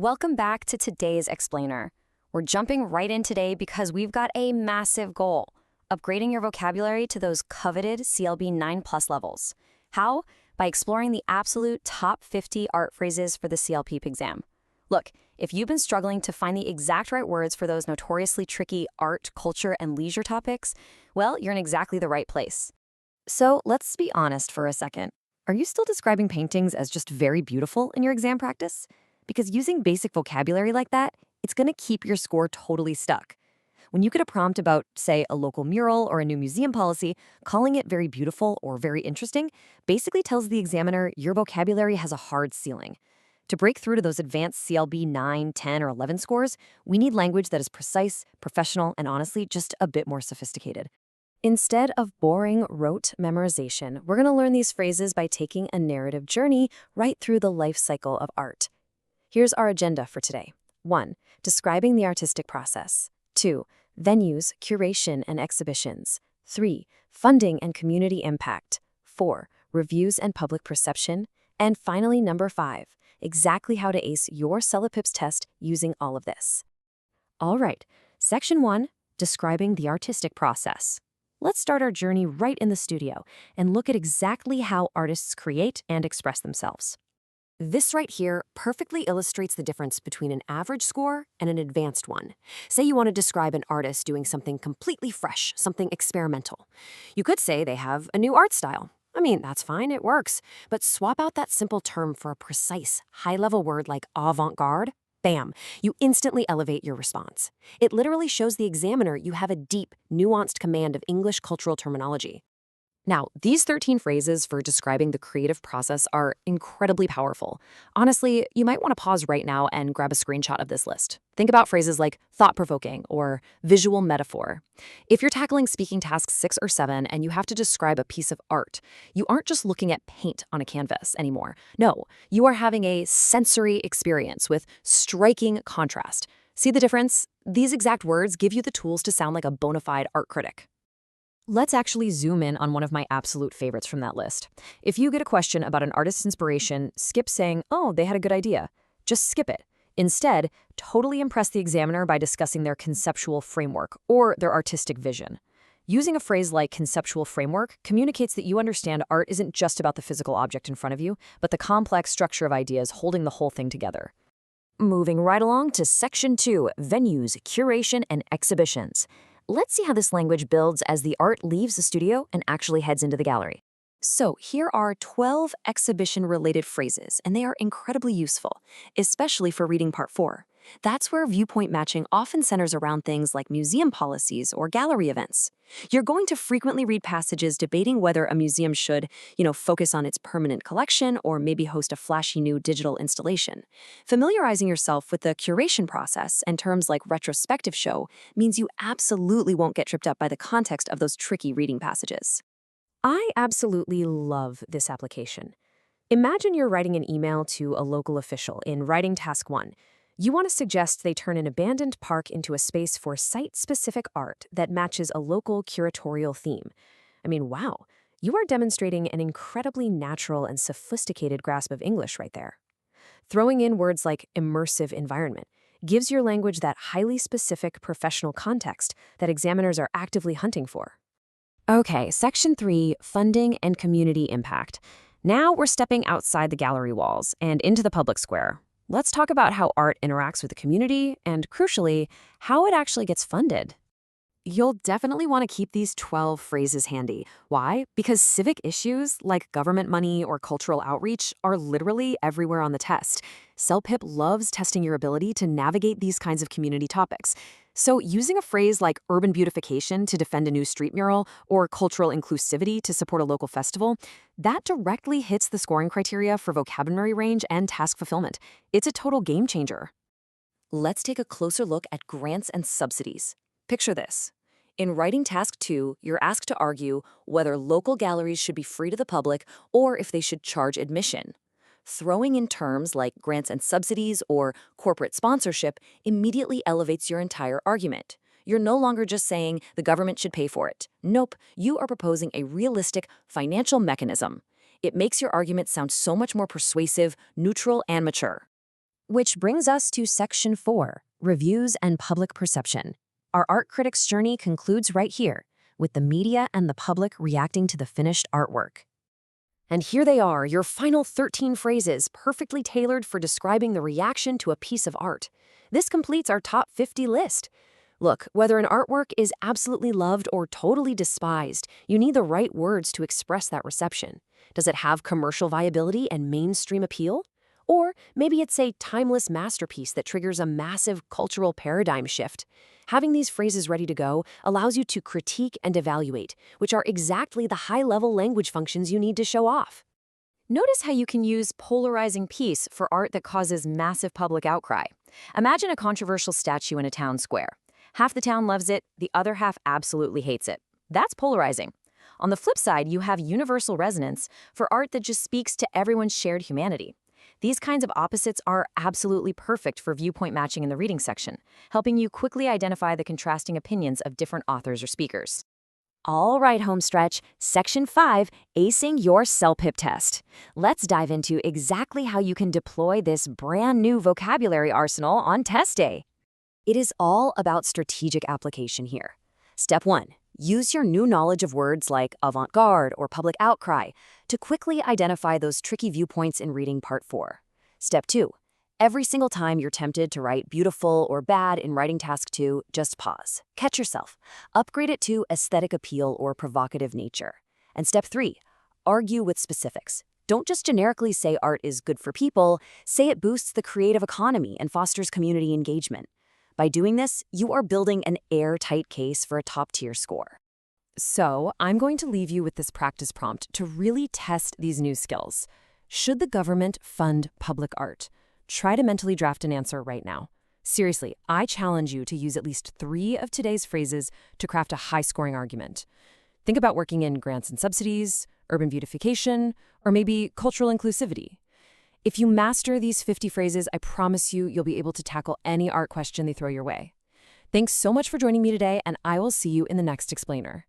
Welcome back to today's Explainer. We're jumping right in today because we've got a massive goal, upgrading your vocabulary to those coveted CLB 9+ levels. How? By exploring the absolute top 50 art phrases for the CLPP exam. Look, if you've been struggling to find the exact right words for those notoriously tricky art, culture, and leisure topics, well, you're in exactly the right place. So let's be honest for a second. Are you still describing paintings as just very beautiful in your exam practice? Because using basic vocabulary like that, it's going to keep your score totally stuck. When you get a prompt about, say, a local mural or a new museum policy, calling it very beautiful or very interesting basically tells the examiner your vocabulary has a hard ceiling. To break through to those advanced CLB 9, 10, or 11 scores, we need language that is precise, professional, and honestly, just a bit more sophisticated. Instead of boring, rote memorization, we're going to learn these phrases by taking a narrative journey right through the life cycle of art. Here's our agenda for today. 1. Describing the artistic process. 2. Venues, curation, and exhibitions. 3. Funding and community impact. 4. Reviews and public perception. And finally, number 5. Exactly how to ace your CELPIP's test using all of this. All right, Section 1, Describing the artistic process. Let's start our journey right in the studio and look at exactly how artists create and express themselves. This right here perfectly illustrates the difference between an average score and an advanced one. Say you want to describe an artist doing something completely fresh, something experimental. You could say they have a new art style. I mean, that's fine, it works. But swap out that simple term for a precise, high-level word like avant-garde. Bam, you instantly elevate your response. It literally shows the examiner you have a deep, nuanced command of English cultural terminology. Now, these 13 phrases for describing the creative process are incredibly powerful. Honestly, you might want to pause right now and grab a screenshot of this list. Think about phrases like thought-provoking or visual metaphor. If you're tackling speaking tasks 6 or 7 and you have to describe a piece of art, you aren't just looking at paint on a canvas anymore. No, you are having a sensory experience with striking contrast. See the difference? These exact words give you the tools to sound like a bona fide art critic. Let's actually zoom in on one of my absolute favorites from that list. If you get a question about an artist's inspiration, skip saying, "Oh, they had a good idea." Just skip it. Instead, totally impress the examiner by discussing their conceptual framework or their artistic vision. Using a phrase like conceptual framework communicates that you understand art isn't just about the physical object in front of you, but the complex structure of ideas holding the whole thing together. Moving right along to Section 2, Venues, Curation, and Exhibitions. Let's see how this language builds as the art leaves the studio and actually heads into the gallery. So here are 12 exhibition-related phrases, and they are incredibly useful, especially for reading Part 4. That's where viewpoint matching often centers around things like museum policies or gallery events. You're going to frequently read passages debating whether a museum should, focus on its permanent collection or maybe host a flashy new digital installation. Familiarizing yourself with the curation process and terms like retrospective show means you absolutely won't get tripped up by the context of those tricky reading passages. I absolutely love this application. Imagine you're writing an email to a local official in Writing Task 1. You want to suggest they turn an abandoned park into a space for site-specific art that matches a local curatorial theme. I mean, wow, you are demonstrating an incredibly natural and sophisticated grasp of English right there. Throwing in words like immersive environment gives your language that highly specific professional context that examiners are actively hunting for. Okay, Section 3, Funding and Community Impact. Now we're stepping outside the gallery walls and into the public square. Let's talk about how art interacts with the community and, crucially, how it actually gets funded. You'll definitely want to keep these 12 phrases handy. Why? Because civic issues like government money or cultural outreach are literally everywhere on the test. CELPIP loves testing your ability to navigate these kinds of community topics. So using a phrase like urban beautification to defend a new street mural or cultural inclusivity to support a local festival, that directly hits the scoring criteria for vocabulary range and task fulfillment. It's a total game changer. Let's take a closer look at grants and subsidies. Picture this. In Writing Task 2, you're asked to argue whether local galleries should be free to the public or if they should charge admission. Throwing in terms like grants and subsidies or corporate sponsorship immediately elevates your entire argument. You're no longer just saying the government should pay for it. Nope, you are proposing a realistic financial mechanism. It makes your argument sound so much more persuasive, neutral, and mature. Which brings us to Section 4, Reviews and Public Perception. Our art critic's journey concludes right here, with the media and the public reacting to the finished artwork. And here they are, your final 13 phrases, perfectly tailored for describing the reaction to a piece of art. This completes our top 50 list. Look, whether an artwork is absolutely loved or totally despised, you need the right words to express that reception. Does it have commercial viability and mainstream appeal? Or maybe it's a timeless masterpiece that triggers a massive cultural paradigm shift. Having these phrases ready to go allows you to critique and evaluate, which are exactly the high-level language functions you need to show off. Notice how you can use polarizing piece for art that causes massive public outcry. Imagine a controversial statue in a town square. Half the town loves it, the other half absolutely hates it. That's polarizing. On the flip side, you have universal resonance for art that just speaks to everyone's shared humanity. These kinds of opposites are absolutely perfect for viewpoint matching in the reading section, helping you quickly identify the contrasting opinions of different authors or speakers. All right, homestretch, Section 5, Acing Your CELPIP Test. Let's dive into exactly how you can deploy this brand new vocabulary arsenal on test day. It is all about strategic application here. Step 1. Use your new knowledge of words like avant-garde or public outcry to quickly identify those tricky viewpoints in reading Part 4. Step 2. Every single time you're tempted to write beautiful or bad in writing Task 2, just pause. Catch yourself. Upgrade it to aesthetic appeal or provocative nature. And Step 3. Argue with specifics. Don't just generically say art is good for people, say it boosts the creative economy and fosters community engagement. By doing this, you are building an airtight case for a top-tier score. So, I'm going to leave you with this practice prompt to really test these new skills. Should the government fund public art? Try to mentally draft an answer right now. Seriously, I challenge you to use at least 3 of today's phrases to craft a high-scoring argument. Think about working in grants and subsidies, urban beautification, or maybe cultural inclusivity. If you master these 50 phrases, I promise you'll be able to tackle any art question they throw your way. Thanks so much for joining me today, and I will see you in the next explainer.